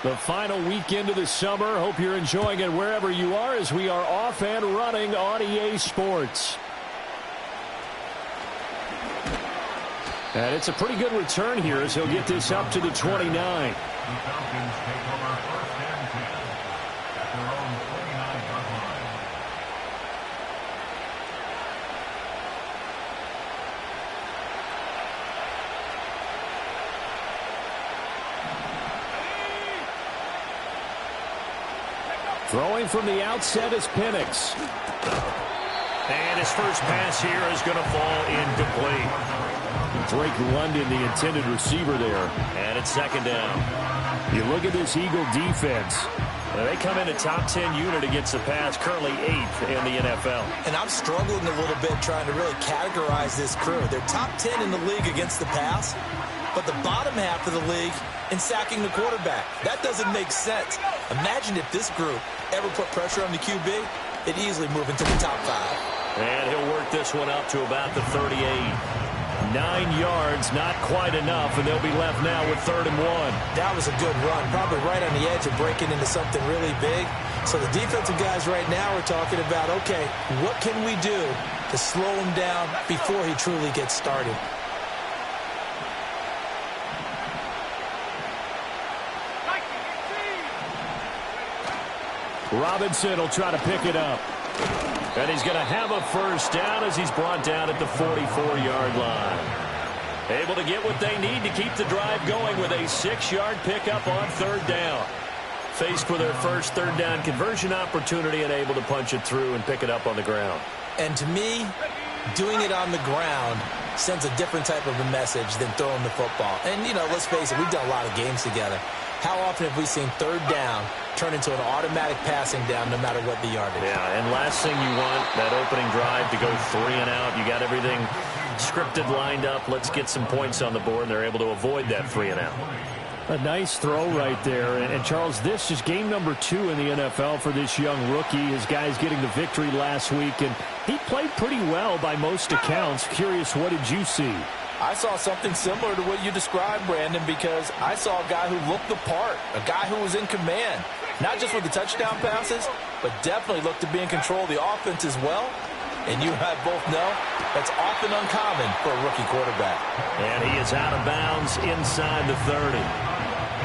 The final weekend of the summer. Hope you're enjoying it wherever you are as we are off and running on EA Sports. And it's a pretty good return here as he'll get this up to the 29. The Falcons take over first and 10 at their own 29-yard line. Throwing from the outset is Penix. And his first pass here is going to fall incomplete. Drake London, the intended receiver there. And it's second down. You look at this Eagle defense. They come in a top 10 unit against the pass, currently 8th in the NFL. And I'm struggling a little bit trying to really categorize this crew. They're top 10 in the league against the pass, but the bottom half of the league in sacking the quarterback. That doesn't make sense. Imagine if this group ever put pressure on the QB, it'd easily move into the top 5. And he'll work this one up to about the 38. 9 yards, not quite enough, and they'll be left now with 3rd and 1. That was a good run, probably right on the edge of breaking into something really big. So the defensive guys right now are talking about, okay, what can we do to slow him down before he truly gets started? Robinson will try to pick it up. And he's going to have a first down as he's brought down at the 44-yard line. Able to get what they need to keep the drive going with a 6-yard pickup on 3rd down. Faced with their first 3rd down conversion opportunity and able to punch it through and pick it up on the ground. And to me, doing it on the ground sends a different type of a message than throwing the football. And, you know, let's face it, we've done a lot of games together. How often have we seen 3rd down turn into an automatic passing down no matter what the yardage? Yeah, and last thing you want, that opening drive to go 3 and out. You got everything scripted, lined up. Let's get some points on the board, and they're able to avoid that 3 and out. A nice throw right there. And Charles, this is game number 2 in the NFL for this young rookie. His guys getting the victory last week, and he played pretty well by most accounts. Curious, what did you see? I saw something similar to what you described, Brandon, because I saw a guy who looked the part, a guy who was in command, not just with the touchdown passes, but definitely looked to be in control of the offense as well. And you and I both know that's often uncommon for a rookie quarterback. And he is out of bounds inside the 30.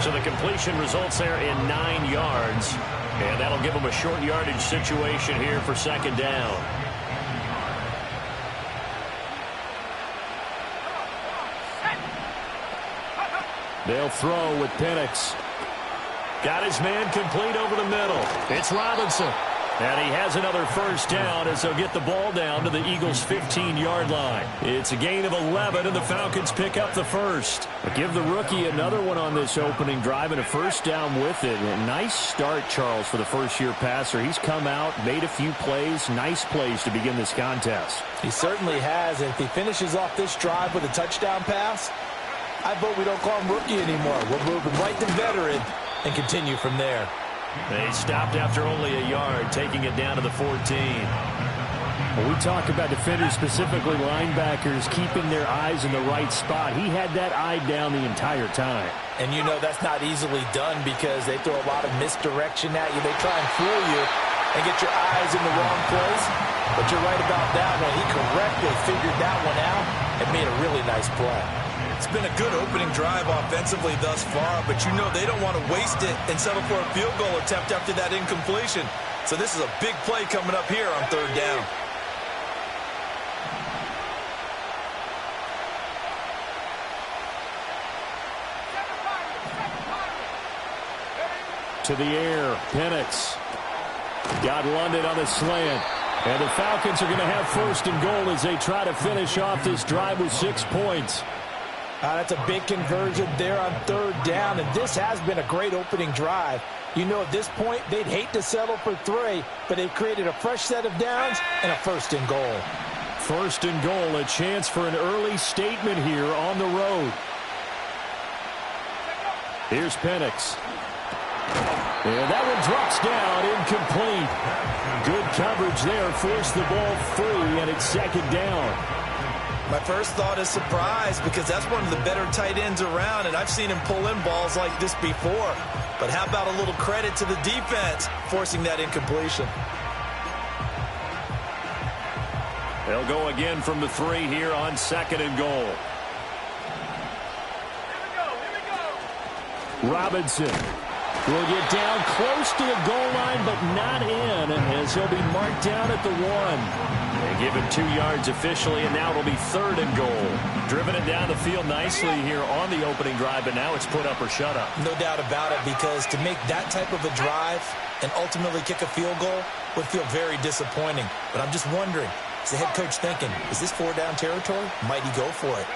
So the completion results there in 9 yards, and that'll give him a short yardage situation here for 2nd down. They'll throw with Penix. Got his man complete over the middle. It's Robinson. And he has another first down as they'll get the ball down to the Eagles' 15-yard line. It's a gain of 11, and the Falcons pick up the first. But give the rookie another one on this opening drive and a first down with it. A nice start, Charles, for the first-year passer. He's come out, made a few plays, nice plays to begin this contest. He certainly has, and if he finishes off this drive with a touchdown pass, I vote we don't call him rookie anymore. We'll move him right to veteran and continue from there. They stopped after only a yard, taking it down to the 14. When we talk about defenders, specifically linebackers, keeping their eyes in the right spot, he had that eye down the entire time. And you know that's not easily done because they throw a lot of misdirection at you. They try and fool you and get your eyes in the wrong place. But you're right about that one. He correctly figured that one out and made a really nice play. It's been a good opening drive offensively thus far, but you know they don't want to waste it and settle for a field goal attempt after that incompletion. So this is a big play coming up here on 3rd down. To the air, Penix. Got London on the slant. And the Falcons are going to have 1st and goal as they try to finish off this drive with 6 points. That's a big conversion there on 3rd down, and this has been a great opening drive. You know, at this point, they'd hate to settle for 3, but they've created a fresh set of downs and a 1st and goal. 1st and goal, a chance for an early statement here on the road. Here's Penix. And that one drops down, incomplete. Good coverage there, forced the ball free, and it's 2nd down. My first thought is surprise because that's one of the better tight ends around, and I've seen him pull in balls like this before. But how about a little credit to the defense forcing that incompletion? They'll go again from the 3 here on 2nd and goal. Robinson will get down close to the goal line, but not in, as he'll be marked down at the 1. They give him 2 yards officially, and now it'll be 3rd and goal. Driven it down the field nicely here on the opening drive, but now it's put up or shut up. No doubt about it, because to make that type of a drive and ultimately kick a field goal would feel very disappointing. But I'm just wondering, is the head coach thinking, is this 4-down territory? Might he go for it?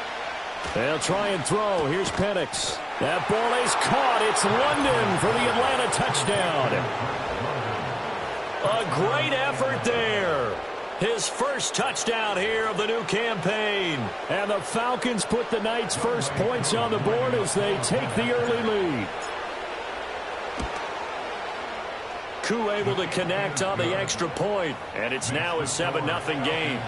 They'll try and throw. Here's Penix. That ball is caught. It's London for the Atlanta touchdown. A great effort there. His first touchdown here of the new campaign. And the Falcons put the Knights' first points on the board as they take the early lead. Koo able to connect on the extra point, and it's now a 7-0 game.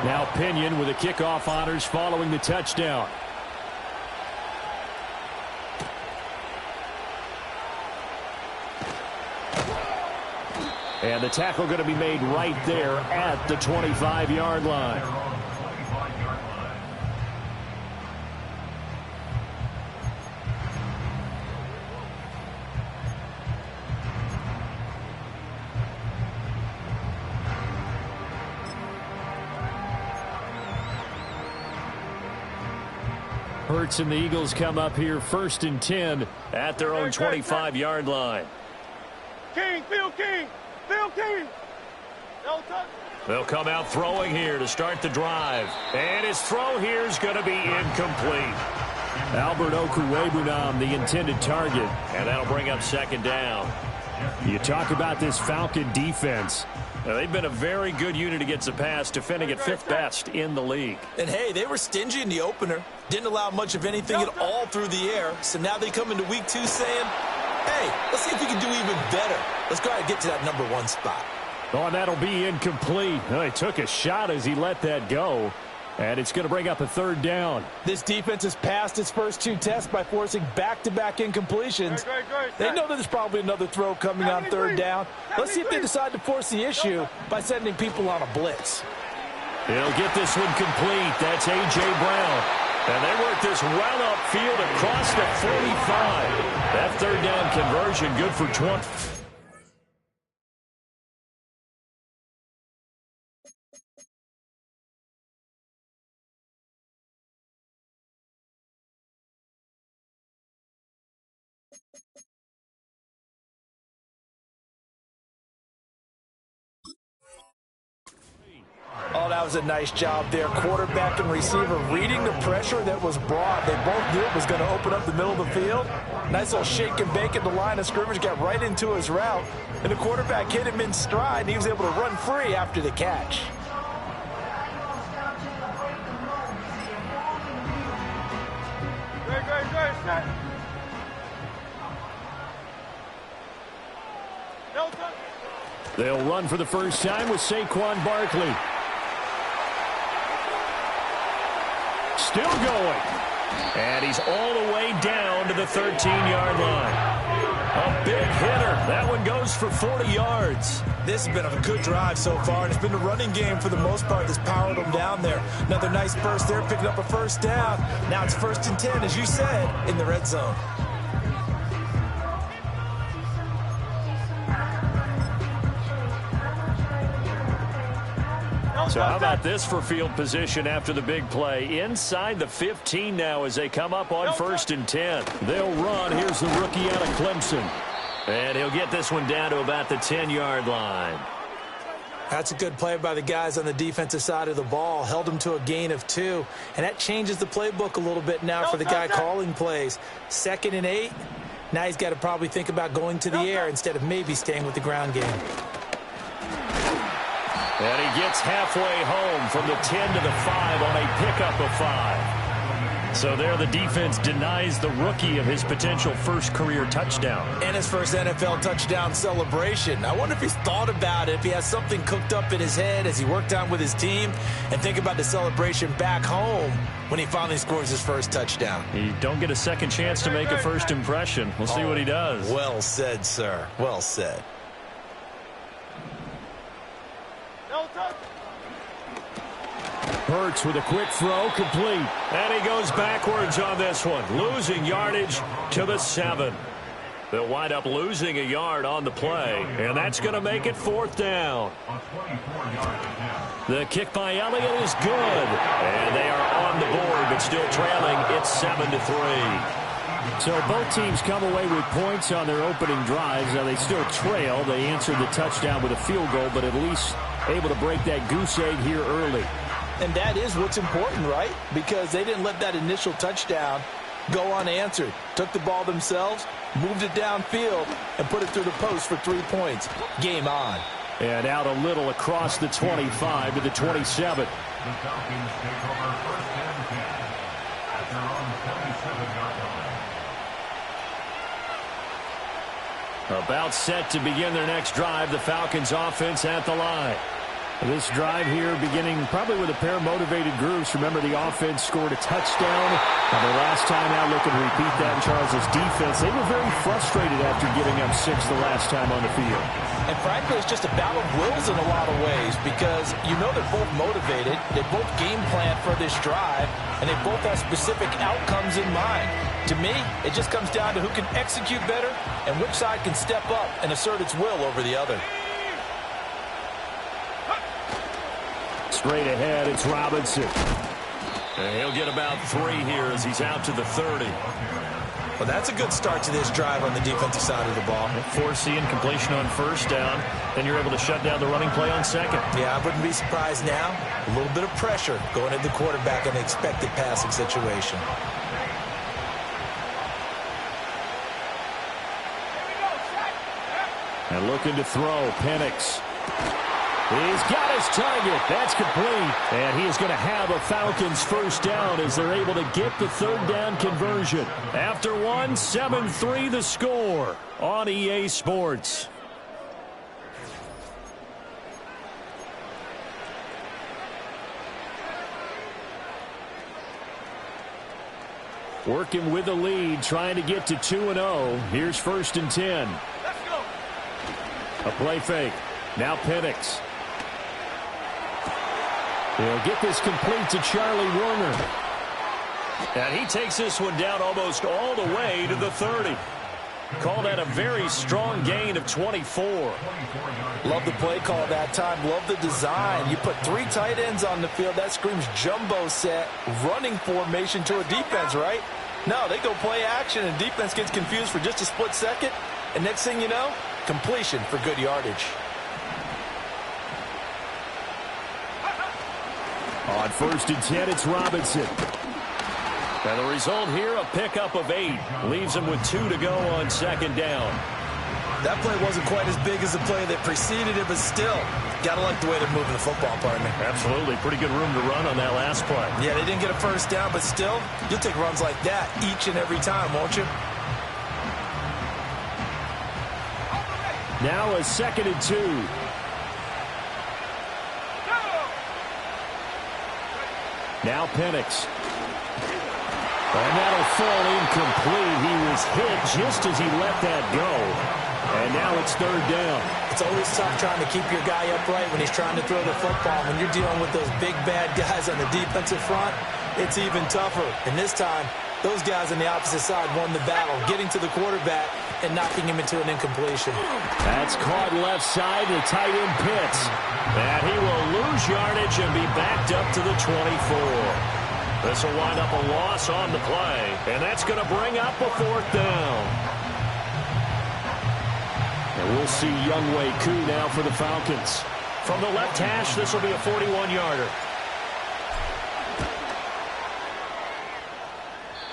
Now Pinion with the kickoff honors following the touchdown. And the tackle going to be made right there at the 25-yard line. Hurts and the Eagles come up here 1st and 10 at their own 25-yard line. King, Phil King. They'll come out throwing here to start the drive. And his throw here is going to be incomplete. Albert Okwuegbunam, the intended target. And that'll bring up 2nd down. You talk about this Falcon defense. Now, they've been a very good unit against the pass, defending at 5th best in the league. And, hey, they were stingy in the opener. Didn't allow much of anything at all through the air. So now they come into week 2 saying, hey, let's see if we can do even better. Let's go ahead and get to that number 1 spot. Oh, and that'll be incomplete. He took a shot as he let that go. And it's going to bring up a 3rd down. This defense has passed its first 2 tests by forcing back-to-back incompletions. They know that there's probably another throw coming on 3rd down. Let's see if they decide to force the issue by sending people on a blitz. He'll get this one complete. That's A.J. Brown. And they work this well upfield across the 45. That 3rd down conversion good for 20. Oh, that was a nice job there. Quarterback and receiver reading the pressure that was brought. They both knew it was going to open up the middle of the field. Nice little shake and bake at the line of scrimmage, got right into his route. And the quarterback hit him in stride, and he was able to run free after the catch. They'll run for the first time with Saquon Barkley. Still going. And he's all the way down to the 13-yard line. A big hitter. That one goes for 40 yards. This has been a good drive so far, and it's been the running game for the most part that's powered them down there. Another nice burst there, picking up a 1st down. Now it's 1st and 10, as you said, in the red zone. So how about this for field position after the big play? Inside the 15 now as they come up on 1st and 10. They'll run. Here's the rookie out of Clemson. And he'll get this one down to about the 10-yard line. That's a good play by the guys on the defensive side of the ball. Held them to a gain of 2. And that changes the playbook a little bit now for the guy calling plays. 2nd and 8. Now he's got to probably think about going to the air instead of maybe staying with the ground game. And he gets halfway home from the 10 to the 5 on a pickup of 5. So there the defense denies the rookie of his potential first career touchdown. And his first NFL touchdown celebration. I wonder if he's thought about it, if he has something cooked up in his head as he worked on with his team, and think about the celebration back home when he finally scores his first touchdown. You don't get a second chance to make a first impression. We'll see what he does. Well said, sir. Well said. Hurts with a quick throw, complete. And he goes backwards on this one, losing yardage to the 7. They'll wind up losing a yard on the play, and that's going to make it 4th down. The kick by Elliott is good, and they are on the board, but still trailing. It's 7-3. So both teams come away with points on their opening drives. Now they still trail. They answered the touchdown with a field goal, but at least able to break that goose egg here early. And that is what's important, right? Because they didn't let that initial touchdown go unanswered. Took the ball themselves, moved it downfield, and put it through the post for 3 points. Game on. And out a little across the 25 to the 27. The Falcons take over 1st and 10 at their own 27-yard line. About set to begin their next drive. The Falcons offense at the line. This drive here beginning probably with a pair of motivated groups. Remember, the offense scored a touchdown. Now, the last time out, looking to repeat that in Charles' defense. They were very frustrated after giving up 6 the last time on the field. And frankly, it's just a battle of wills in a lot of ways because you know they're both motivated. They both game plan for this drive, and they both have specific outcomes in mind. To me, it just comes down to who can execute better and which side can step up and assert its will over the other. Straight ahead, it's Robinson. And he'll get about 3 here as he's out to the 30. Well, that's a good start to this drive on the defensive side of the ball. Forcing completion on 1st down. Then you're able to shut down the running play on 2nd. Yeah, I wouldn't be surprised now. A little bit of pressure going at the quarterback in an expected passing situation. And looking to throw, Penix. He's got his target. That's complete. And he is going to have a Falcons 1st down as they're able to get the 3rd down conversion. After 1, 7-3 the score on EA Sports. Working with the lead, trying to get to 2-0. Here's 1st and 10. Let's go. A play fake. Now Penix. He'll get this complete to Charlie Warner. And he takes this one down almost all the way to the 30. Called that a very strong gain of 24. Love the play call that time. Love the design. You put 3 tight ends on the field. That screams jumbo set, running formation to a defense, right? No, they go play action, and defense gets confused for just a split second. And next thing you know, completion for good yardage. On 1st and 10, it's Robinson. And the result here, a pickup of 8. Leaves him with 2 to go on 2nd down. That play wasn't quite as big as the play that preceded it, but still, got to like the way they're moving the football, pardon me. Absolutely. Pretty good room to run on that last play. Yeah, they didn't get a 1st down, but still, you'll take runs like that each and every time, won't you? Now a 2nd and 2. Now Penix. And that'll fall incomplete. He was hit just as he let that go. And now it's 3rd down. It's always tough trying to keep your guy upright when he's trying to throw the football. When you're dealing with those big, bad guys on the defensive front, it's even tougher. And this time, those guys on the opposite side won the battle, getting to the quarterback and knocking him into an incompletion. That's caught left side to tight end Pitts. And he will lose yardage and be backed up to the 24. This will wind up a loss on the play, and that's going to bring up a 4th down. And we'll see Younghoe Koo now for the Falcons. From the left hash, this will be a 41-yarder.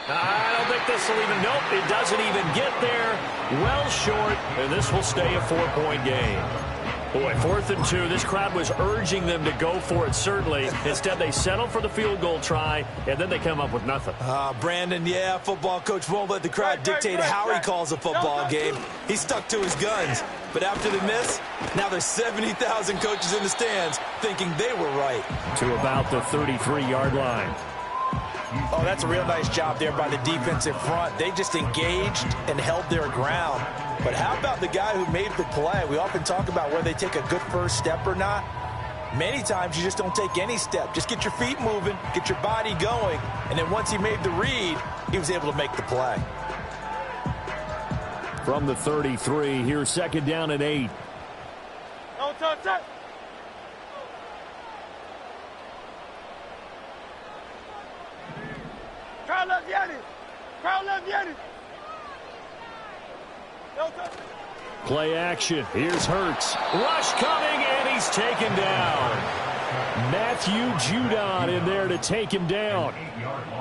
I don't think this will even, nope, it doesn't even get there. Well short, and this will stay a 4-point game. Boy, 4th and 2. This crowd was urging them to go for it, certainly. Instead, they settle for the field goal try, and then they come up with nothing. Brandon, yeah, football coach won't let the crowd dictate how he calls a football game. He's stuck to his guns. But after the miss, now there's 70,000 coaches in the stands thinking they were right. To about the 33-yard line. Oh, that's a real nice job there by the defensive front. They just engaged and held their ground. But how about the guy who made the play? We often talk about whether they take a good first step or not. Many times you just don't take any step. Just get your feet moving, get your body going, and then once he made the read, he was able to make the play. From the 33, here's 2nd down and 8. Don't touch it. Crowd left Yanni. Crowd left Yanni. Don't touch it. Play action. Here's Hurts. Rush coming, and he's taken down. Matthew Judon in there to take him down.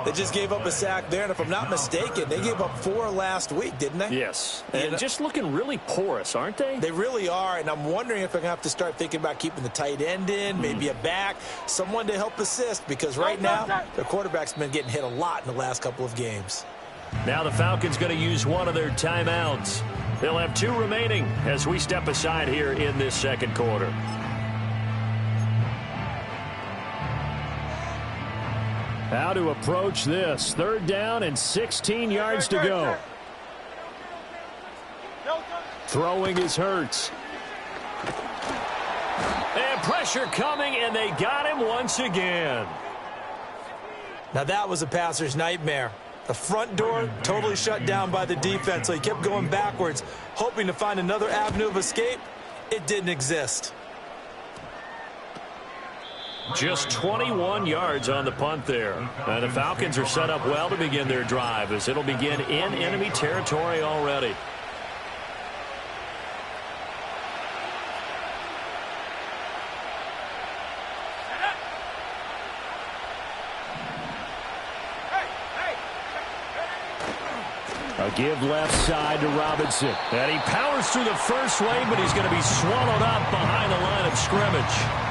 They just gave up a sack there, and if I'm not mistaken, they gave up 4 last week, didn't they? Yes, and just looking really porous, aren't they? They really are, and I'm wondering if they're going to have to start thinking about keeping the tight end in, maybe a back, someone to help assist, because right now, their quarterback's been getting hit a lot in the last couple of games. Now the Falcons going to use one of their timeouts. They'll have 2 remaining as we step aside here in this second quarter. How to approach this. 3rd down and 16 yards to go. Throwing is Hurts. And pressure coming, and they got him once again. Now that was a passer's nightmare. The front door totally shut down by the defense, so he kept going backwards, hoping to find another avenue of escape. It didn't exist. Just 21 yards on the punt there. And the Falcons are set up well to begin their drive, as it'll begin in enemy territory already. A give left side to Robinson. And he powers through the first lane, but he's going to be swallowed up behind the line of scrimmage.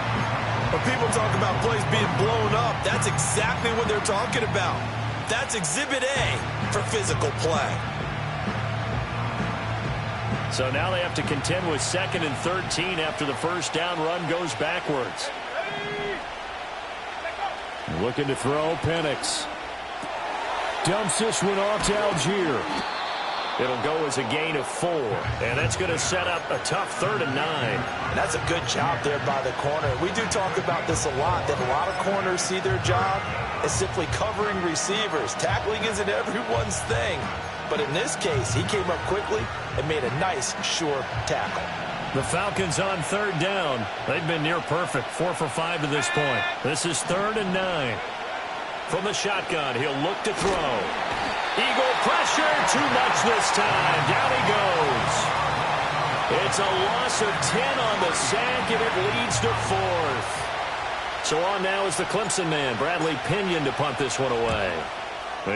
When people talk about plays being blown up, that's exactly what they're talking about. That's Exhibit A for physical play. So now they have to contend with 2nd and 13 after the first down run goes backwards. Looking to throw, Penix. Dumps this one off to Algier. It'll go as a gain of 4, and that's going to set up a tough 3rd and 9. And that's a good job there by the corner. We do talk about this a lot, that a lot of corners see their job as simply covering receivers. Tackling isn't everyone's thing. But in this case, he came up quickly and made a nice, sure tackle. The Falcons on 3rd down. They've been near perfect, 4 for 5 to this point. This is 3rd and 9. From the shotgun, he'll look to throw. Eagle pressure, too much this time. Down he goes. It's a loss of 10 on the sack, and it leads to 4th. So on now is the Clemson man, Bradley Pinion, to punt this one away.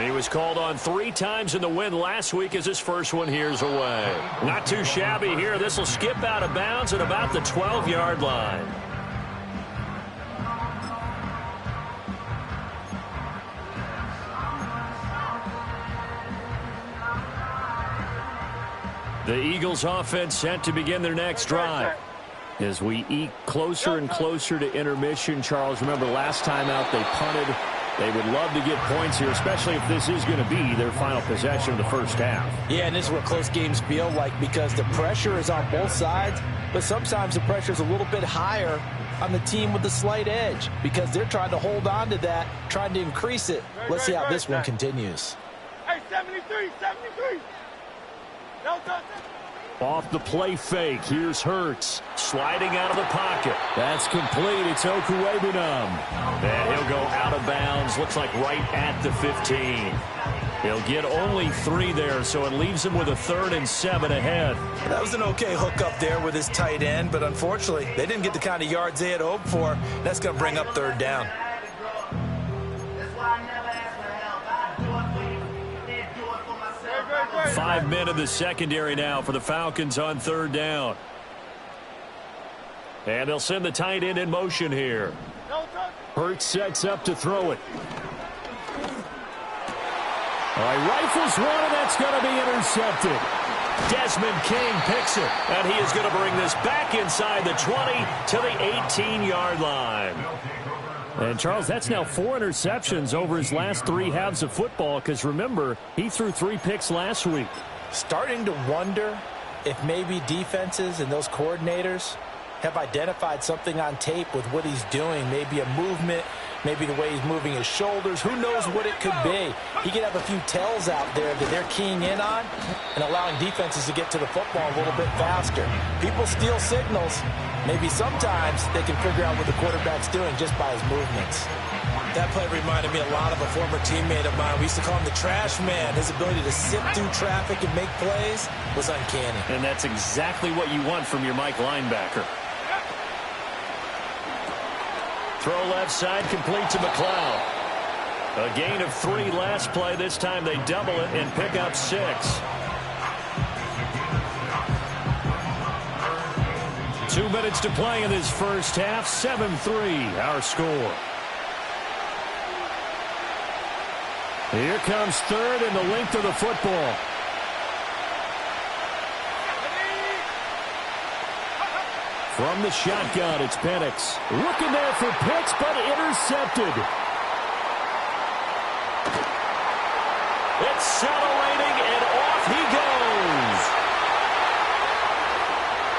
He was called on 3 times in the win last week as his first one here's away. Not too shabby here. This will skip out of bounds at about the 12-yard line. The Eagles offense set to begin their next drive. As we eke closer and closer to intermission, Charles, remember last time out they punted. They would love to get points here, especially if this is going to be their final possession of the first half. Yeah, and this is what close games feel like, because the pressure is on both sides, but sometimes the pressure is a little bit higher on the team with the slight edge, because they're trying to hold on to that, trying to increase it. Let's see how this one continues. Hey, 73, 73. No touch. Off the play fake, here's Hurts. Sliding out of the pocket. That's complete. It's Okuwebunam. And he'll go out of bounds. Looks like right at the 15. He'll get only 3 there, so it leaves him with a 3rd and 7 ahead. That was an okay hook up there with his tight end, but unfortunately, they didn't get the kind of yards they had hoped for. That's going to bring up 3rd down. 5 men in the secondary now for the Falcons on 3rd down. And they'll send the tight end in motion here. Don't touch. Hurts sets up to throw it. All right, rifles one, and that's going to be intercepted. Desmond King picks it, and he is going to bring this back inside the 20 to the 18-yard line. And, Charles, that's now 4 interceptions over his last 3 halves of football because, remember, he threw 3 picks last week. Starting to wonder if maybe defenses and those coordinators have identified something on tape with what he's doing, maybe a movement, maybe the way he's moving his shoulders. Who knows what it could be? He could have a few tells out there that they're keying in on and allowing defenses to get to the football a little bit faster. People steal signals. Maybe sometimes they can figure out what the quarterback's doing just by his movements. That play reminded me a lot of a former teammate of mine. We used to call him the trash man. His ability to sift through traffic and make plays was uncanny. And that's exactly what you want from your Mike linebacker. Throw left side, complete to McLeod. A gain of 3 last play. This time they double it and pick up 6. Two minutes to play in this first half. 7-3, our score. Here comes third and the length of the football. From the shotgun, it's Penix. Looking there for Pitts, but intercepted. It's accelerating, and off he goes.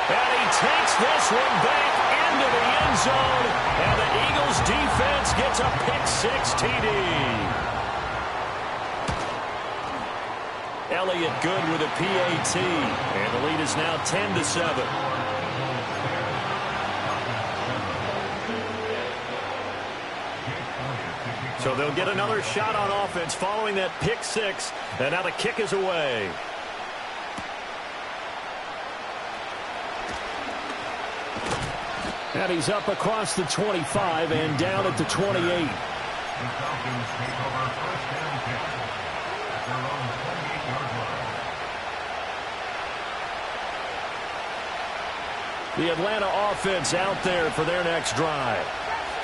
And he takes this one back into the end zone, and the Eagles defense gets a pick-6 TD. Elliott good with a PAT, and the lead is now 10-7. So they'll get another shot on offense following that pick-6, and now the kick is away. And he's up across the 25 and down at the 28. The Falcons take over first and 10 at their own 28-yard line. The Atlanta offense out there for their next drive.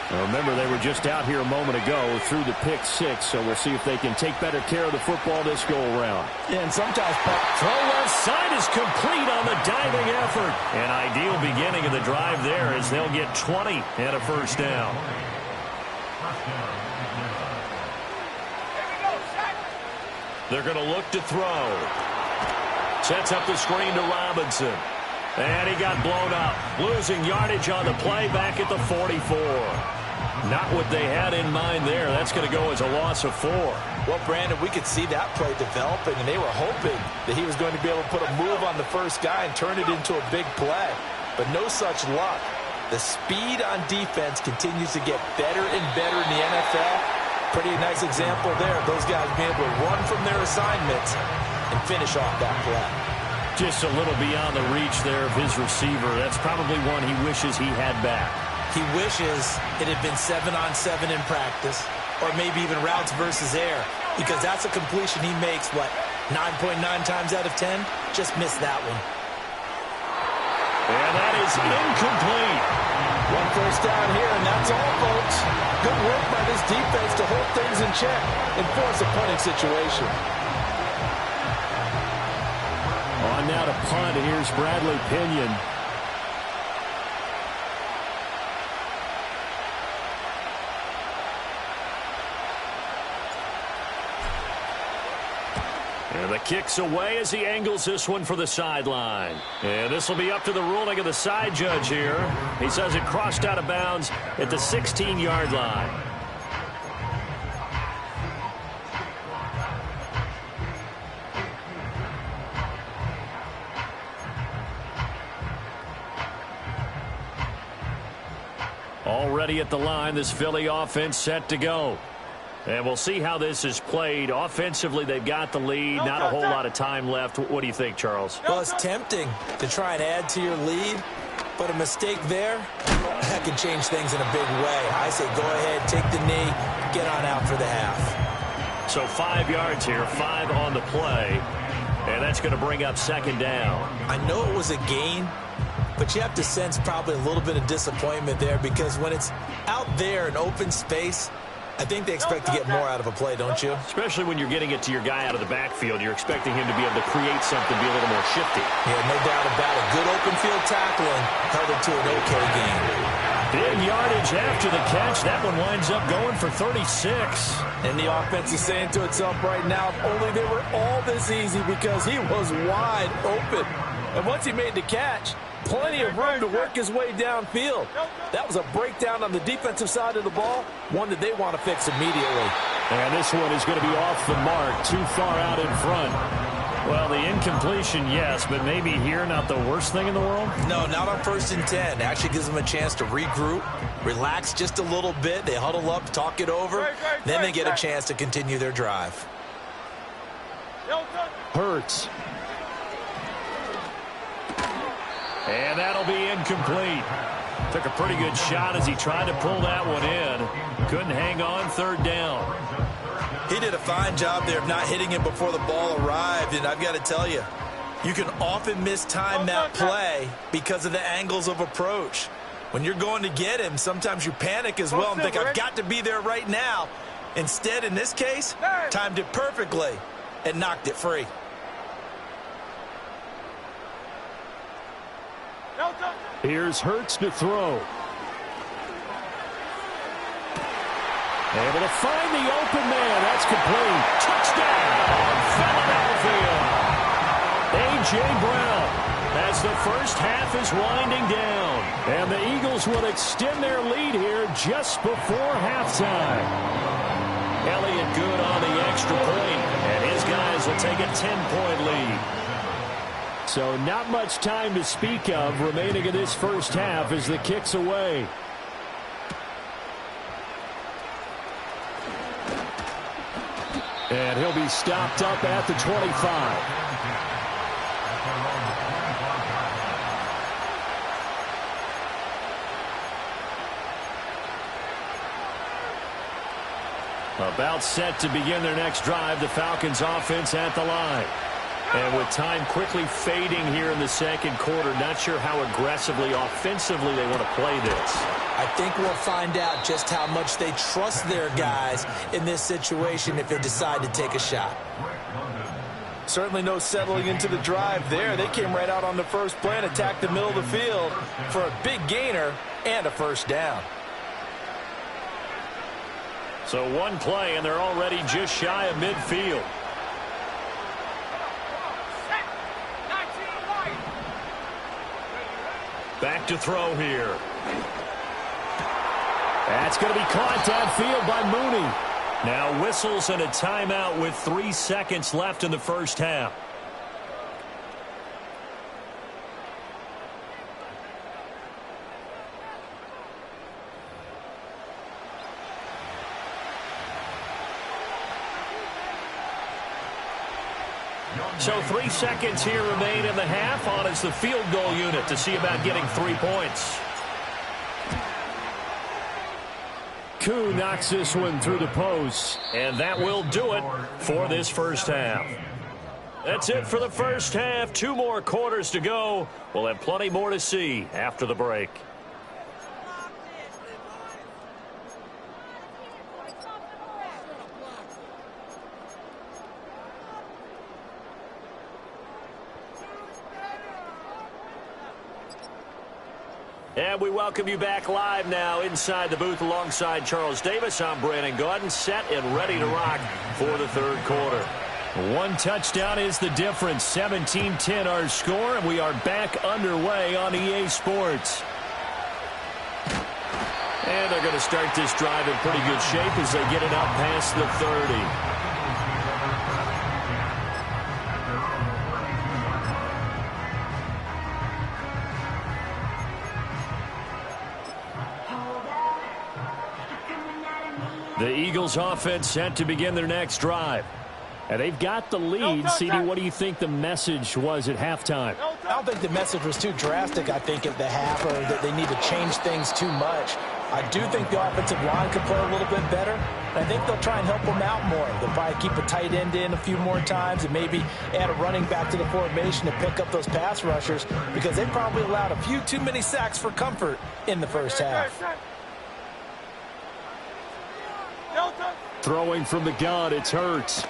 Now remember, they were just out here a moment ago through the pick-6, so we'll see if they can take better care of the football this go-around. Yeah, and sometimes throw left side is complete on the diving effort. An ideal beginning of the drive there as they'll get 20 and a first down. They're going to look to throw. Sets up the screen to Robinson. And he got blown up. Losing yardage on the play back at the 44. Not what they had in mind there. That's going to go as a loss of 4. Well, Brandon, we could see that play developing, and they were hoping that he was going to be able to put a move on the first guy and turn it into a big play. But no such luck. The speed on defense continues to get better and better in the NFL. Pretty nice example there of those guys being able to run from their assignments and finish off that play. Just a little beyond the reach there of his receiver. That's probably one he wishes he had back. He wishes it had been 7-on-7 in practice, or maybe even routes versus air, because that's a completion he makes, 9.9 times out of 10? Just missed that one. And that is incomplete. One first down here, and that's all, folks. Good work by this defense to hold things in check and force a punting situation. On now to punt, and here's Bradley Pinion. And the kick's away as he angles this one for the sideline. And this will be up to the ruling of the side judge here. He says it crossed out of bounds at the 16-yard line. Already at the line, this Philly offense set to go. And we'll see how this is played. Offensively, they've got the lead. Not a whole lot of time left. What do you think, Charles? Well, it's tempting to try and add to your lead, but a mistake there, that can change things in a big way. I say go ahead, take the knee, get on out for the half. So 5 yards here, 5 on the play, and that's going to bring up second down. I know it was a gain, but you have to sense probably a little bit of disappointment there because when it's out there in open space, I think they expect to get more out of a play, don't you? Especially when you're getting it to your guy out of the backfield. You're expecting him to be able to create something, be a little more shifty. Yeah, no doubt about it. Good open field tackling held it to an okay game. Big yardage after the catch. That one winds up going for 36. And the offense is saying to itself right now, if only they were all this easy because he was wide open. And once he made the catch, plenty of room to work his way downfield. That was a breakdown on the defensive side of the ball, one that they want to fix immediately. And this one is going to be off the mark, too far out in front. Well, the incompletion, yes, but maybe here not the worst thing in the world? No, not on 1st and 10. Actually gives them a chance to regroup, relax just a little bit. They huddle up, talk it over, then they get a chance to continue their drive. Hurts. And that'll be incomplete. Took a pretty good shot as he tried to pull that one in. Couldn't hang on 3rd down. He did a fine job there of not hitting him before the ball arrived, and I've got to tell you, you can often mistime that play because of the angles of approach. When you're going to get him, sometimes you panic as well and think, I've got to be there right now. Instead, in this case, timed it perfectly and knocked it free. Here's Hurts to throw. Able to find the open man. That's complete. Touchdown, Philadelphia. A.J. Brown as the first half is winding down. And the Eagles will extend their lead here just before halftime. Elliott good on the extra point, and his guys will take a 10-point lead. So not much time to speak of remaining in this first half as the kick's away. And he'll be stopped up at the 25. About set to begin their next drive, the Falcons offense at the line. And with time quickly fading here in the second quarter, not sure how aggressively, offensively they want to play this. I think we'll find out just how much they trust their guys in this situation if they decide to take a shot. Certainly no settling into the drive there. They came right out on the first play and attacked the middle of the field for a big gainer and a first down. So one play, and they're already just shy of midfield. Back to throw here. That's going to be caught downfield by Mooney. Now whistles and a timeout with 3 seconds left in the first half. So 3 seconds here remain in the half. On is the field goal unit to see about getting 3 points. Koo knocks this one through the post. And that will do it for this first half. That's it for the first half. 2 more quarters to go. We'll have plenty more to see after the break. And we welcome you back live now inside the booth alongside Charles Davis. I'm Brandon Gaudin, set and ready to rock for the third quarter. 1 touchdown is the difference. 17-10 our score, and we are back underway on EA Sports. And they're going to start this drive in pretty good shape as they get it out past the 30. The Eagles offense set to begin their next drive. And they've got the lead. CD, what do you think the message was at halftime? I don't think the message was too drastic, I think, at the half, or that they need to change things too much. I do think the offensive line could play a little bit better. And I think they'll try and help them out more. They'll probably keep a tight end in a few more times and maybe add a running back to the formation to pick up those pass rushers because they probably allowed a few too many sacks for comfort in the first half. Throwing from the gun, it's Hurts.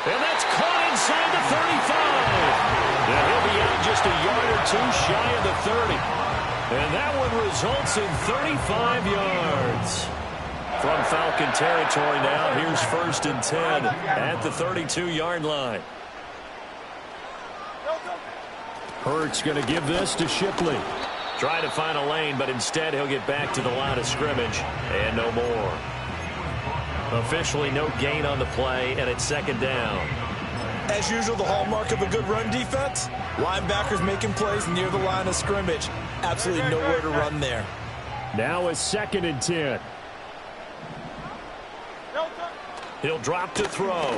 And that's caught inside the 35. Yeah, he'll be out just a yard or two shy of the 30. And that one results in 35 yards. From Falcon territory now, here's 1st and 10 at the 32-yard line. Hurts going to give this to Shipley. Trying to find a lane, but instead he'll get back to the line of scrimmage and no more. Officially no gain on the play, and it's 2nd down. As usual, the hallmark of a good run defense, linebackers making plays near the line of scrimmage. Absolutely nowhere to run there. Now it's 2nd and 10. He'll drop to throw.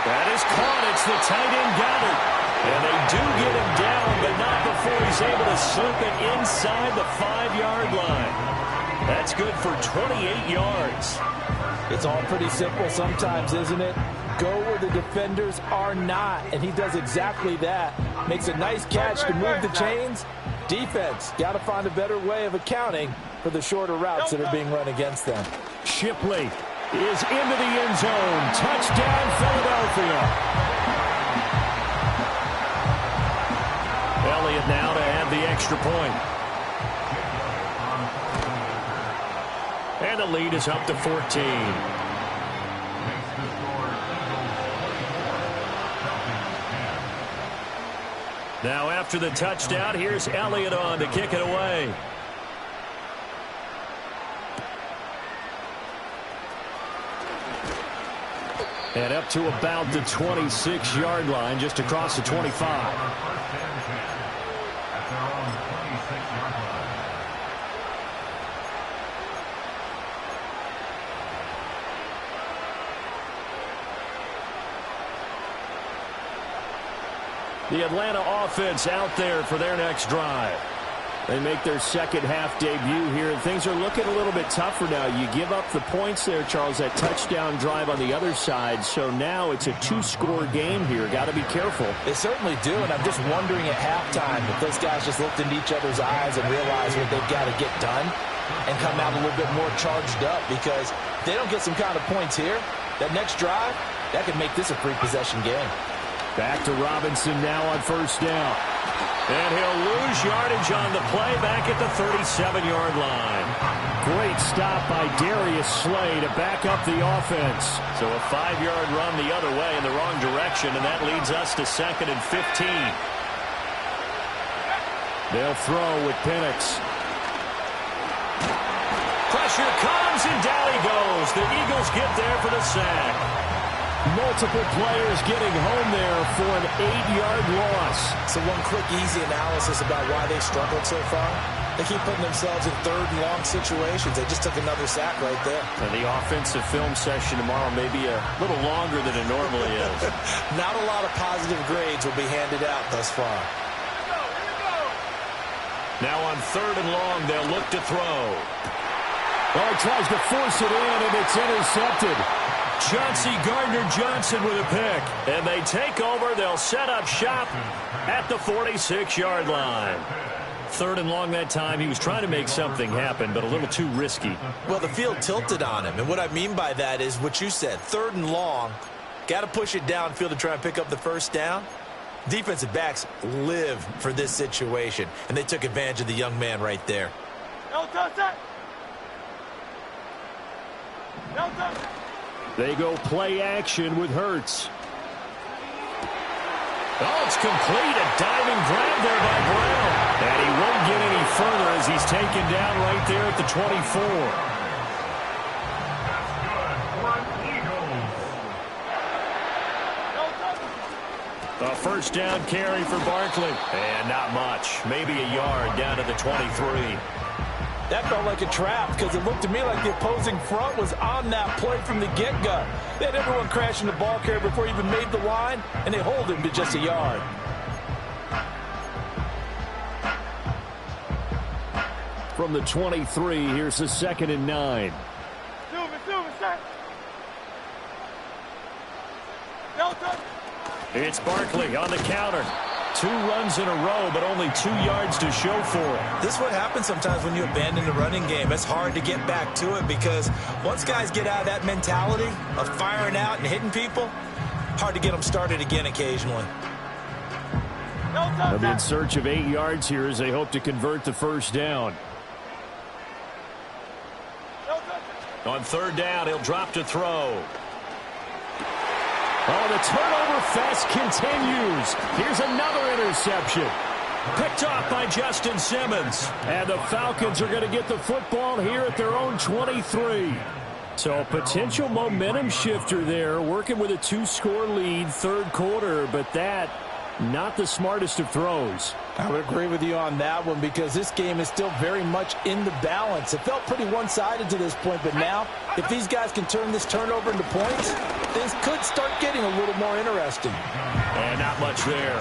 That is caught. It's the tight end Goddard. And they do get him down, but not before he's able to slip it inside the 5-yard line. That's good for 28 yards. It's all pretty simple sometimes, isn't it? Go where the defenders are not, and he does exactly that. Makes a nice catch to move the chains. Defense, got to find a better way of accounting for the shorter routes that are being run against them. Shipley is into the end zone. Touchdown, Philadelphia. Elliott now to add the extra point. And the lead is up to 14. Now after the touchdown, here's Elliott on to kick it away. And up to about the 26-yard line, just across the 25. The Atlanta offense out there for their next drive. They make their second half debut here, and things are looking a little bit tougher now. You give up the points there, Charles, that touchdown drive on the other side. So now it's a 2-score game here. Got to be careful. They certainly do, and I'm just wondering at halftime if those guys just looked into each other's eyes and realized what they've got to get done and come out a little bit more charged up, because if they don't get some kind of points here, that next drive, that could make this a free possession game. Back to Robinson now on 1st down. And he'll lose yardage on the play back at the 37-yard line. Great stop by Darius Slay to back up the offense. So a 5-yard run the other way in the wrong direction, and that leads us to 2nd and 15. They'll throw with Penix. Pressure comes, and down he goes. The Eagles get there for the sack. Multiple players getting home there for an 8-yard loss. So one quick, easy analysis about why they struggled so far. They keep putting themselves in 3rd and long situations. They just took another sack right there. And the offensive film session tomorrow may be a little longer than it normally is. Not a lot of positive grades will be handed out thus far. Now on 3rd and long, they'll look to throw. Oh, tries to force it in, and it's intercepted. Chauncey Gardner-Johnson with a pick. And they take over. They'll set up shop at the 46-yard line. 3rd and long that time. He was trying to make something happen, but a little too risky. Well, the field tilted on him. And what I mean by that is what you said. 3rd and long. Got to push it downfield to try and pick up the 1st down. Defensive backs live for this situation. And they took advantage of the young man right there. No touch that. No touch. They go play action with Hurts. Oh, it's complete. A diving grab there by Brown. And he won't get any further as he's taken down right there at the 24. A 1st down carry for Barkley. And not much. Maybe a yard down to the 23. That felt like a trap because it looked to me like the opposing front was on that play from the get-go. They had everyone crashing the ball carrier before he even made the line, and they hold him to just a yard. from the 23. Here's the 2nd and 9. It's Barkley on the counter. 2 runs in a row, but only 2 yards to show for it. This is what happens sometimes when you abandon the running game. It's hard to get back to it because once guys get out of that mentality of firing out and hitting people, hard to get them started again occasionally. They'll be in search of 8 yards here as they hope to convert the first down. On 3rd down, he'll drop to throw. Oh, the turnover fest continues. Here's another interception. Picked off by Justin Simmons. And the Falcons are going to get the football here at their own 23. So potential momentum shifter there, working with a 2-score lead, 3rd quarter, but that not the smartest of throws. I would agree with you on that one because this game is still very much in the balance. It felt pretty one-sided to this point, but now if these guys can turn this turnover into points, things could start getting a little more interesting. And not much there.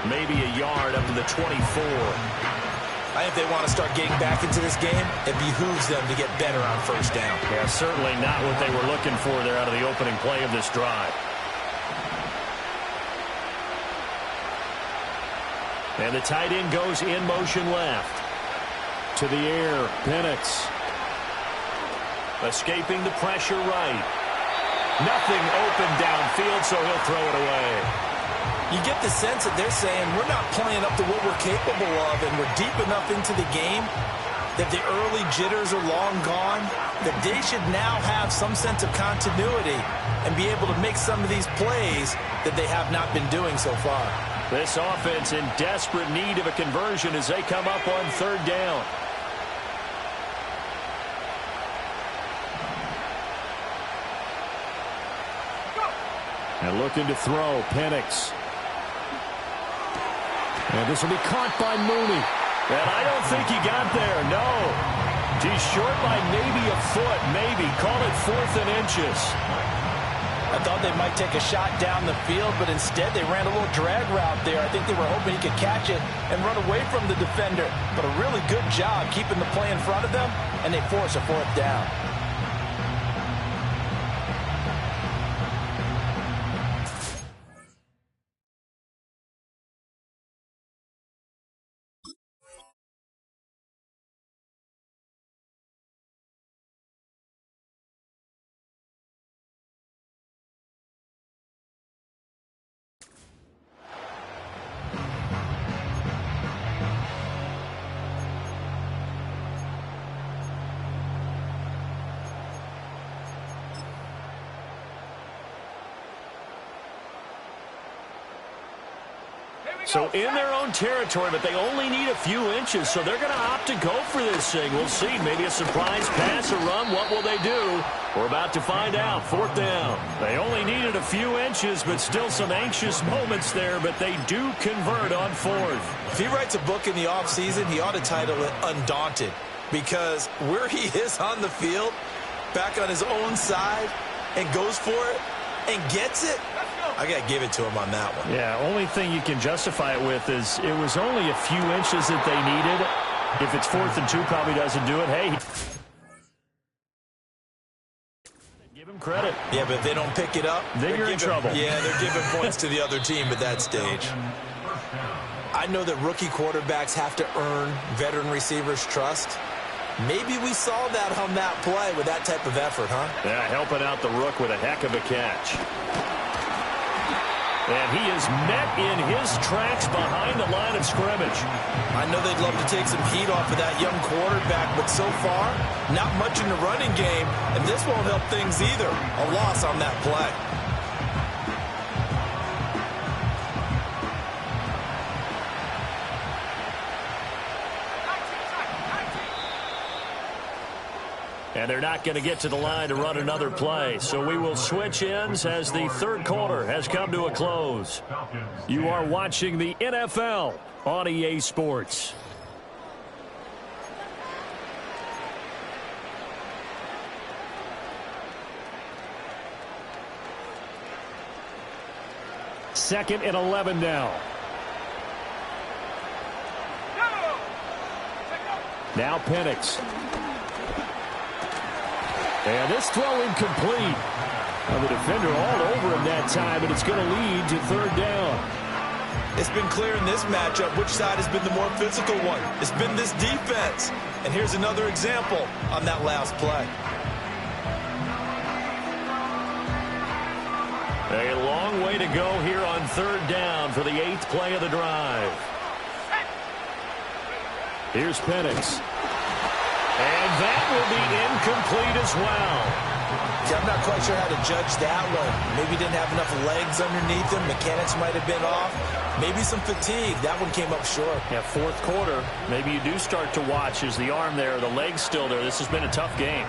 Maybe a yard up to the 24. I think they want to start getting back into this game. It behooves them to get better on 1st down. Yeah, certainly not what they were looking for there out of the opening play of this drive. And the tight end goes in motion left. To the air, Penix. Escaping the pressure right. Nothing open downfield, so he'll throw it away. You get the sense that they're saying we're not playing up to what we're capable of, and we're deep enough into the game that the early jitters are long gone, that they should now have some sense of continuity and be able to make some of these plays that they have not been doing so far. This offense in desperate need of a conversion as they come up on 3rd down. And looking to throw, Penix. And this will be caught by Mooney. And I don't think he got there, no. He's short by maybe a foot, maybe. Call it 4th and inches. I thought they might take a shot down the field, but instead they ran a little drag route there. I think they were hoping he could catch it and run away from the defender. But a really good job keeping the play in front of them, and they force a 4th down. So in their own territory, but they only need a few inches, so they're going to opt to go for this thing. We'll see. Maybe a surprise pass or run. What will they do? We're about to find out. 4th down. They only needed a few inches, but still some anxious moments there, but they do convert on 4th. If he writes a book in the offseason, he ought to title it Undaunted, because where he is on the field, back on his own side, and goes for it and gets it, I got to give it to him on that one. Yeah, only thing you can justify it with is it was only a few inches that they needed. If it's 4th and 2, probably doesn't do it. Hey, give him credit. Yeah, but if they don't pick it up, then you're in trouble. Yeah, they're giving points to the other team at that stage. I know that rookie quarterbacks have to earn veteran receivers' trust. Maybe we saw that on that play with that type of effort, huh? Yeah, helping out the rook with a heck of a catch. And he is met in his tracks behind the line of scrimmage. I know they'd love to take some heat off of that young quarterback, but so far, not much in the running game, and this won't help things either. A loss on that play. And they're not going to get to the line to run another play. So we will switch ends as the 3rd quarter has come to a close. You are watching the NFL on EA Sports. Second and 11 now. Now Penix. And this throw incomplete. The defender all over him that time, and it's going to lead to third down. It's been clear in this matchup which side has been the more physical one. It's been this defense. And here's another example on that last play. A long way to go here on third down for the 8th play of the drive. Here's Penix. And that will be incomplete as well. See, I'm not quite sure how to judge that one. Maybe didn't have enough legs underneath him. Mechanics might have been off. Maybe some fatigue. That one came up short. Yeah, fourth quarter, maybe you do start to watch. Is the arm there, the leg's still there? This has been a tough game.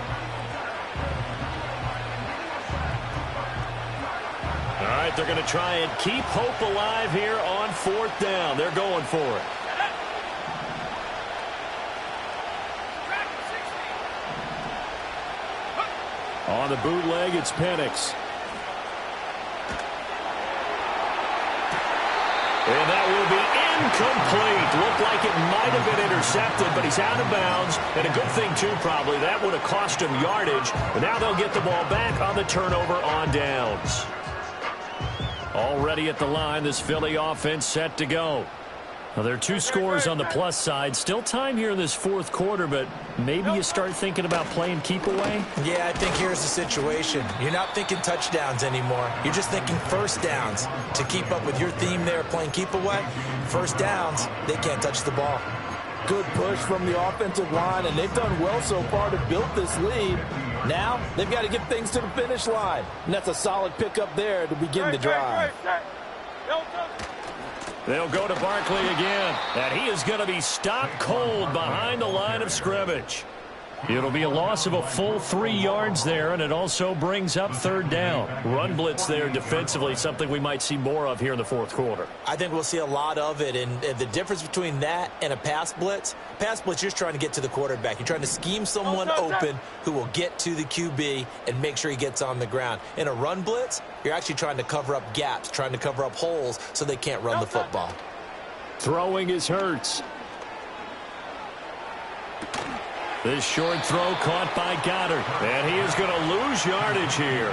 All right, they're going to try and keep hope alive here on fourth down. They're going for it. On the bootleg, it's Penix. And that will be incomplete. Looked like it might have been intercepted, but he's out of bounds. And a good thing, too, probably. That would have cost him yardage. But now they'll get the ball back on the turnover on downs. Already at the line, this Philly offense set to go. Now, there are 2 scores on the plus side. Still time here in this fourth quarter, but maybe you start thinking about playing keep away? Yeah, I think here's the situation. You're not thinking touchdowns anymore. You're just thinking first downs. To keep up with your theme there, playing keep away, first downs, they can't touch the ball. Good push from the offensive line, and they've done well so far to build this lead. Now, they've got to get things to the finish line. And that's a solid pickup there to begin the drive. They'll go to Barkley again, and he is going to be stopped cold behind the line of scrimmage. It'll be a loss of a full 3 yards there, and it also brings up third down. Run blitz there defensively, something we might see more of here in the fourth quarter. I think we'll see a lot of it, and the difference between that and a pass blitz, you're just trying to get to the quarterback. You're trying to scheme someone open who will get to the QB and make sure he gets on the ground. In a run blitz, you're actually trying to cover up gaps, trying to cover up holes so they can't run the football. Throwing is Hurts. This short throw caught by Goddard. And he is going to lose yardage here.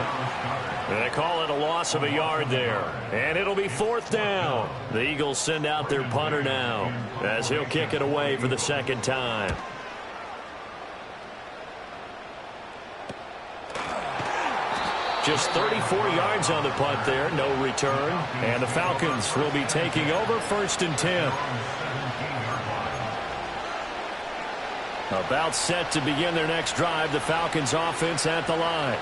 And they call it a loss of a yard there. And it'll be fourth down. The Eagles send out their punter now as he'll kick it away for the second time. Just 34 yards on the punt there. No return. And the Falcons will be taking over 1st and 10. About set to begin their next drive, the Falcons offense at the line.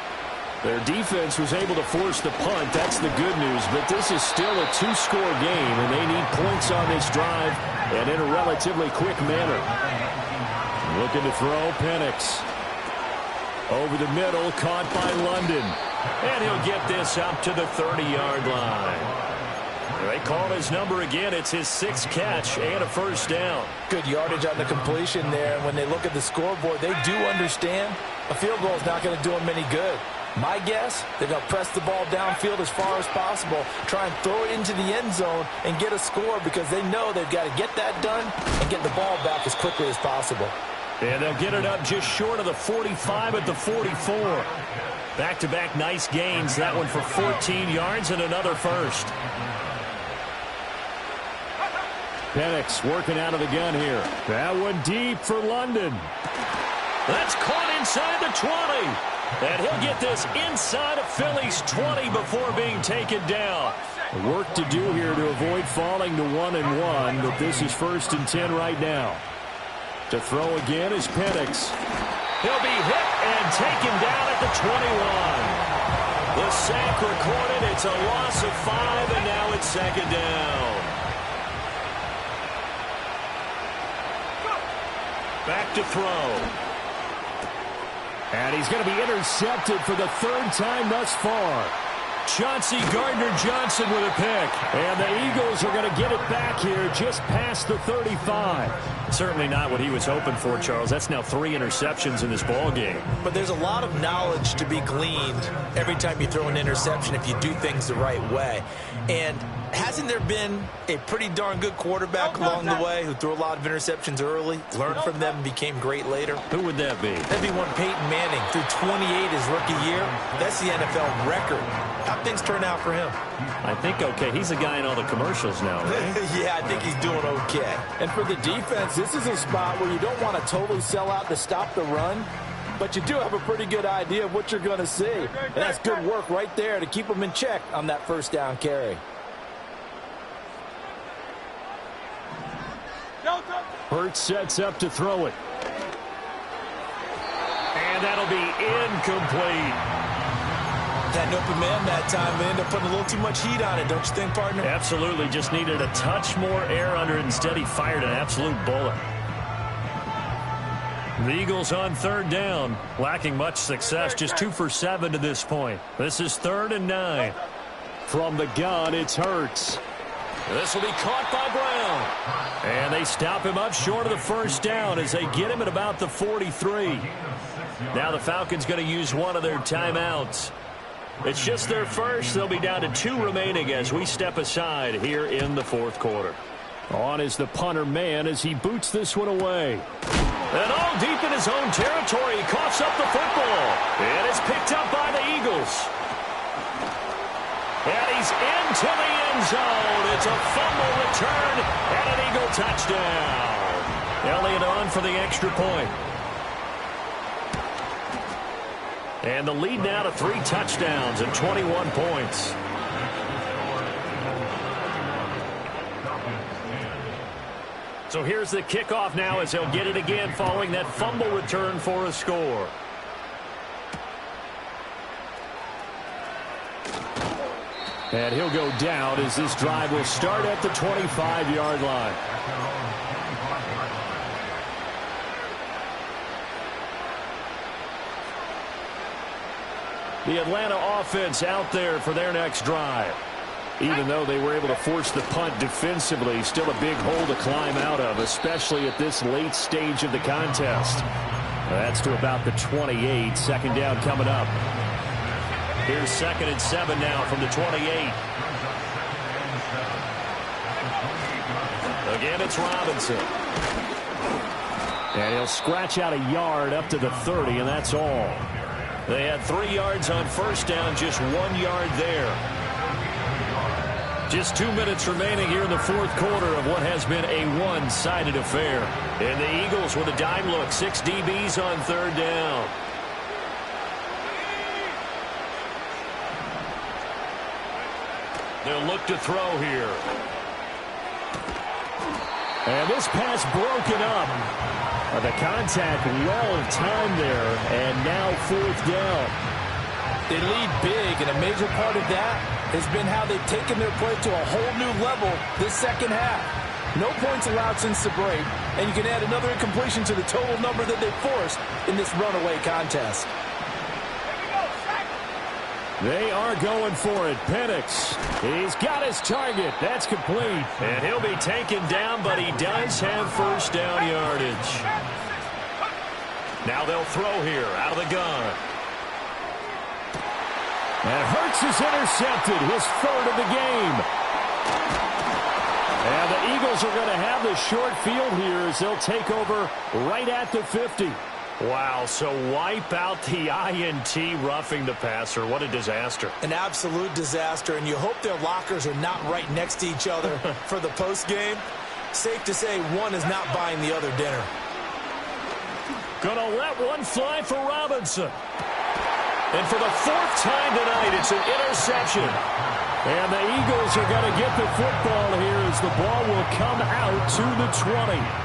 Their defense was able to force the punt. That's the good news, but this is still a 2-score game, and they need points on this drive and in a relatively quick manner. Looking to throw, Penix. Over the middle, caught by London. And he'll get this up to the 30-yard line. They call his number again. It's his 6th catch and a first down. Good yardage on the completion there. And when they look at the scoreboard, they do understand a field goal is not going to do them any good. My guess, they're going to press the ball downfield as far as possible, try and throw it into the end zone and get a score because they know they've got to get that done and get the ball back as quickly as possible. And they'll get it up just short of the 45 at the 44. Back-to-back nice gains. That one for 14 yards and another first. Penix working out of the gun here. That one deep for London. That's caught inside the 20. And he'll get this inside of Philly's 20 before being taken down. Work to do here to avoid falling to 1-1, but this is 1st and 10 right now. To throw again is Penix. He'll be hit and taken down at the 21. The sack recorded. It's a loss of 5, and now it's 2nd down. Back to throw. And he's going to be intercepted for the 3rd time thus far. Chauncey Gardner-Johnson with a pick. And the Eagles are going to get it back here just past the 35. Certainly not what he was hoping for, Charles. That's now 3 interceptions in this ball game. But there's a lot of knowledge to be gleaned every time you throw an interception if you do things the right way. And Hasn't there been a pretty darn good quarterback along the way who threw a lot of interceptions early, learned from them, and became great later? Who would that be? That'd be one Peyton Manning threw 28 his rookie year. That's the NFL record. How'd things turn out for him? I think okay. He's a guy in all the commercials now, right? Yeah, I think he's doing okay. And for the defense, this is a spot where you don't want to totally sell out to stop the run, but you do have a pretty good idea of what you're going to see. And that's good work right there to keep them in check on that first down carry. Hurts sets up to throw it. And that'll be incomplete. Had an open man that time. They ended up putting a little too much heat on it, don't you think, partner? Absolutely. Just needed a touch more air under it. Instead, he fired an absolute bullet. The Eagles on third down, lacking much success, just 2 for 7 to this point. This is 3rd and 9. From the gun, it's Hurts. This will be caught by Brown. And they stop him up short of the first down as they get him at about the 43. Now the Falcons going to use one of their timeouts. It's just their first. They'll be down to 2 remaining as we step aside here in the 4th quarter. On is the punter man as he boots this one away. And all deep in his own territory, he coughs up the football. And it's picked up by the Eagles. And he's into the end zone. It's a fumble return and an Eagle touchdown. Elliott on for the extra point. And the lead now to 3 touchdowns and 21 points. So here's the kickoff now as they'll get it again following that fumble return for a score. And he'll go down as this drive will start at the 25-yard line. The Atlanta offense out there for their next drive. Even though they were able to force the punt defensively, still a big hole to climb out of, especially at this late stage of the contest. That's to about the 28. Second down coming up. Here's 2nd and 7 now from the 28. Again, it's Robinson. And he'll scratch out a yard up to the 30, and that's all. They had 3 yards on first down, just 1 yard there. Just 2 minutes remaining here in the 4th quarter of what has been a one-sided affair. And the Eagles with a dime look, 6 DBs on 3rd down. They'll look to throw here. And this pass broken up. The contact, well of time there, and now 4th down. They lead big, and a major part of that has been how they've taken their play to a whole new level this second half. No points allowed since the break, and you can add another incompletion to the total number that they forced in this runaway contest. They are going for it. Penix, he's got his target. That's complete. And he'll be taken down, but he does have first down yardage. Now they'll throw here out of the gun. And Hurts is intercepted, his 3rd of the game. And the Eagles are going to have the short field here as they'll take over right at the 50. Wow, so wipe out the INT roughing the passer. What a disaster. An absolute disaster, and you hope their lockers are not right next to each other for the postgame. Safe to say one is not buying the other dinner. Gonna let one fly for Robinson. And for the 4th time tonight, it's an interception. And the Eagles are going to get the football here as the ball will come out to the 20.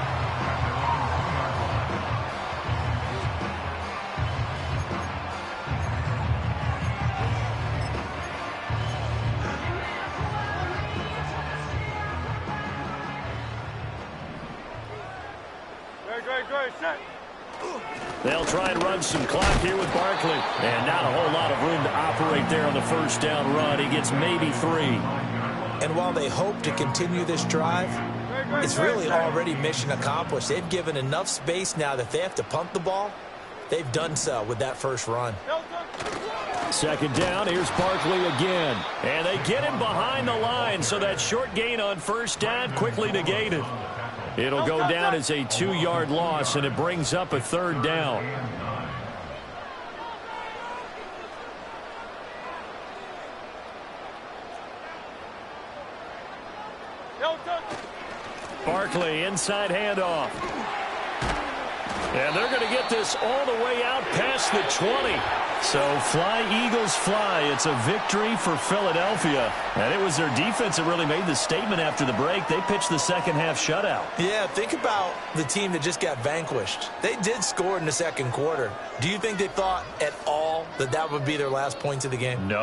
They'll try and run some clock here with Barkley. And not a whole lot of room to operate there on the first down run. He gets maybe 3. And while they hope to continue this drive, it's really already mission accomplished. They've given enough space now that they have to punt the ball. They've done so with that first run. Second down, here's Barkley again. And they get him behind the line, so that short gain on first down quickly negated. It'll go down as a 2-yard loss, and it brings up a third down. Barkley, inside handoff. And they're going to get this all the way out past the 20. So fly, Eagles, fly. It's a victory for Philadelphia. And it was their defense that really made the statement after the break. They pitched the second half shutout. Yeah, think about the team that just got vanquished. They did score in the second quarter. Do you think they thought at all that that would be their last points of the game? No.